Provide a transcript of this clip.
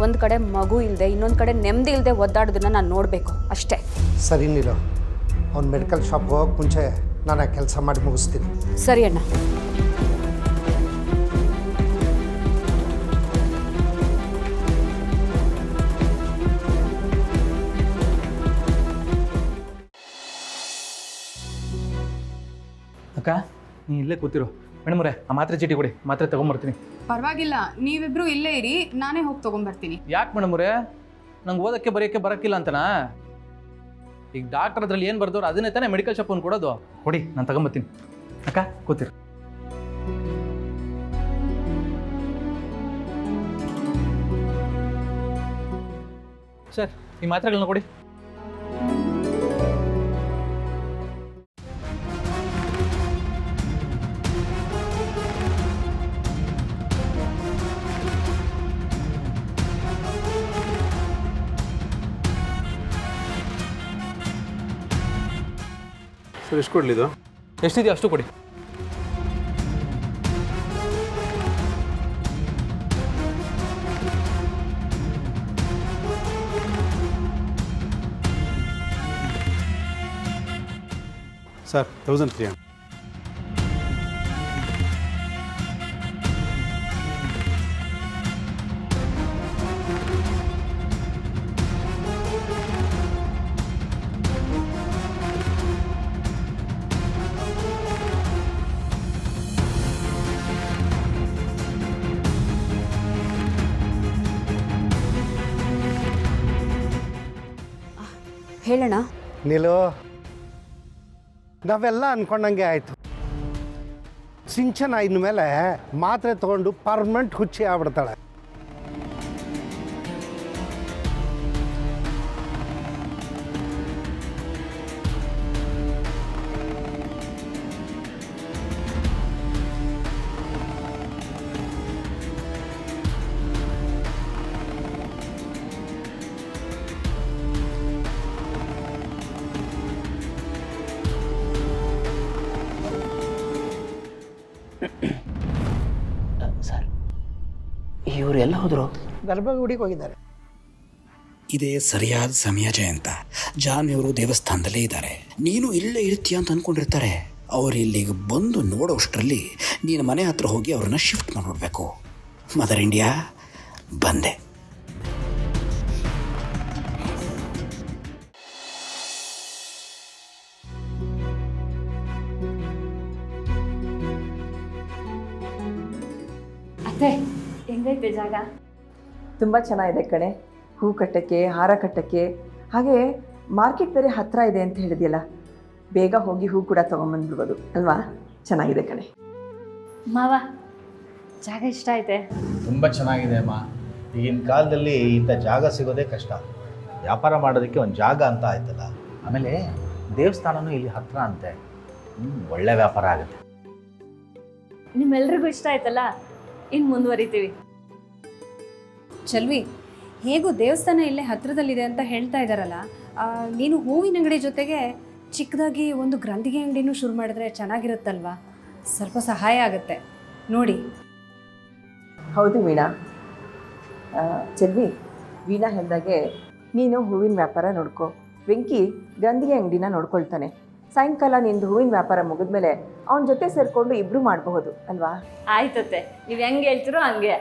ಒಂದು ಕಡೆ ಮಗು ಇಲ್ಲದೆ ಇನ್ನೊಂದು ಕಡೆ ನೆಮ್ಮದಿ ಇಲ್ಲದೆ ಒದ್ದಾಡೋದನ್ನು ನಾನು ನೋಡಬೇಕು ಅಷ್ಟೇ. ಸರಿ ನೀನು ಅವ್ನು ಮೆಡಿಕಲ್ ಶಾಪ್ ಹೋಗೋಕೆ ಮುಂಚೆ ನಾನು ಆ ಕೆಲಸ ಮಾಡಿ ಮುಗಿಸ್ತೀನಿ. ಸರಿ ಅಣ್ಣ. ಅಕ್ಕ ನೀ ಇಲ್ಲೇ ಕೂತಿರು. ಮೇಡಮ್ರೆ ಆ ಮಾತ್ರೆ ಚೀಟಿ ಕೊಡಿ, ಮಾತ್ರೆ ತೊಗೊಂಬರ್ತೀನಿ. ಪರವಾಗಿಲ್ಲ, ನೀವಿಬ್ರು ಇಲ್ಲೇ ಇರಿ, ನಾನೇ ಹೋಗಿ ತೊಗೊಂಬರ್ತೀನಿ. ಯಾಕೆ ಮೇಡಮ್ರೆ? ನಂಗೆ ಓದೋಕ್ಕೆ ಬರೆಯೋಕ್ಕೆ ಬರೋಕ್ಕಿಲ್ಲ ಅಂತನಾ? ಈಗ ಡಾಕ್ಟರ್ ಅದ್ರಲ್ಲಿ ಏನು ಬರ್ದವ್ರು ಅದನ್ನೇ ತಾನೇ ಮೆಡಿಕಲ್ ಶಾಪ್ ಒಂದು ಕೊಡೋದು. ಕೊಡಿ, ನಾನು ತಗೊಂಬರ್ತೀನಿ. ಅಕ್ಕ ಕೂತಿರು. ಸರ್ ಈ ಮಾತ್ರೆಗಳನ್ನ ಕೊಡಿ. ಸರ್ ಎಷ್ಟು ಕೊಡಲಿ ಇದು? ಎಷ್ಟಿದೆಯೋ ಅಷ್ಟು ಕೊಡಿ. ಸರ್ 1300. ಹೇಳೋಣ. ನೀಲು, ನಾವೆಲ್ಲ ಅಂದ್ಕೊಂಡಂಗೆ ಆಯಿತು. ಸಿಂಚನ ಇನ್ಮೇಲೆ ಮಾತ್ರೆ ತೊಗೊಂಡು ಪರ್ಮನೆಂಟ್ ಹುಚ್ಚಿ ಆಗ್ಬಿಡ್ತಾಳೆ. ಸರ್ ಇವರು ಎಲ್ಲ ಹೋದರು? ಗರ್ಭಗುಡಿಗೆ ಹೋಗಿದ್ದಾರೆ. ಇದೇ ಸರಿಯಾದ ಸಮಯ ಜಯಂತ. ಜಾನ್ಯವರು ದೇವಸ್ಥಾನದಲ್ಲೇ ಇದ್ದಾರೆ, ನೀನು ಇಲ್ಲೇ ಇರ್ತೀಯ ಅಂತ ಅಂದ್ಕೊಂಡಿರ್ತಾರೆ. ಅವರು ಇಲ್ಲಿಗೆ ಬಂದು ನೋಡೋಷ್ಟರಲ್ಲಿ ನೀನು ಮನೆ ಹತ್ರ ಹೋಗಿ ಅವ್ರನ್ನ ಶಿಫ್ಟ್ ಮಾಡಿಬಿಡ್ಬೇಕು. ಮದರ್ ಇಂಡಿಯಾ ಬಂದೆ. ಅತ್ತೆ ಹೆಂಗೈತೆ ಜಾಗ? ತುಂಬ ಚೆನ್ನಾಗಿದೆ ಕಣೆ. ಹೂ ಕಟ್ಟಕ್ಕೆ, ಹಾರ ಕಟ್ಟಕ್ಕೆ, ಹಾಗೆ ಮಾರ್ಕೆಟ್ ಬೇರೆ ಹತ್ತಿರ ಇದೆ ಅಂತ ಹೇಳಿದೆಯಲ್ಲ, ಬೇಗ ಹೋಗಿ ಹೂ ಕೂಡ ತೊಗೊಂಬಂದ್ಬಿಡ್ಬೋದು ಅಲ್ವಾ? ಚೆನ್ನಾಗಿದೆ ಕಣೆ. ಮಾವ ಜಾಗ ಇಷ್ಟ ಐತೆ? ತುಂಬ ಚೆನ್ನಾಗಿದೆ ಅಮ್ಮ. ಈಗಿನ ಕಾಲದಲ್ಲಿ ಇಂಥ ಜಾಗ ಸಿಗೋದೇ ಕಷ್ಟ. ವ್ಯಾಪಾರ ಮಾಡೋದಕ್ಕೆ ಒಂದು ಜಾಗ ಅಂತ ಆಯ್ತಲ್ಲ. ಆಮೇಲೆ ದೇವಸ್ಥಾನನೂ ಇಲ್ಲಿ ಹತ್ತಿರ ಅಂತೆ. ಒಳ್ಳೆ ವ್ಯಾಪಾರ ಆಗುತ್ತೆ. ನಿಮ್ಮೆಲ್ರಿಗೂ ಇಷ್ಟ ಆಯ್ತಲ್ಲ, ಇನ್ನು ಮುಂದುವರಿತೀವಿ. ಚಲ್ವಿ, ಹೇಗೂ ದೇವಸ್ಥಾನ ಇಲ್ಲೇ ಹತ್ತಿರದಲ್ಲಿದೆ ಅಂತ ಹೇಳ್ತಾ ಇದ್ದಾರಲ್ಲ, ನೀನು ಹೂವಿನ ಅಂಗಡಿ ಜೊತೆಗೆ ಚಿಕ್ಕದಾಗಿ ಒಂದು ಗ್ರಂಥಿಗೆ ಅಂಗಡಿನೂ ಶುರು ಮಾಡಿದ್ರೆ ಚೆನ್ನಾಗಿರುತ್ತಲ್ವಾ? ಸ್ವಲ್ಪ ಸಹಾಯ ಆಗುತ್ತೆ ನೋಡಿ. ಹೌದು ವೀಣಾ. ಚೆಲ್ವಿ, ವೀಣಾ ಹೇಳ್ದಾಗೆ ನೀನು ಹೂವಿನ ವ್ಯಾಪಾರ ನೋಡ್ಕೊ, ವೆಂಕಿ ಗಂಧಿಗೆ ಅಂಗಡಿನ ನೋಡ್ಕೊಳ್ತಾನೆ. ಸಾಯಂಕಾಲ ನಿಂದು ಹೂವಿನ ವ್ಯಾಪಾರ ಮುಗಿದ್ಮೇಲೆ ಅವನ ಜೊತೆ ಸೇರಿಕೊಂಡು ಇಬ್ಬರು ಮಾಡಬಹುದು ಅಲ್ವಾ? ಆಯ್ತತ್ತೆ, ನೀವು ಹೆಂಗೆ ಹೇಳ್ತಿರೋ ಹಂಗೆ.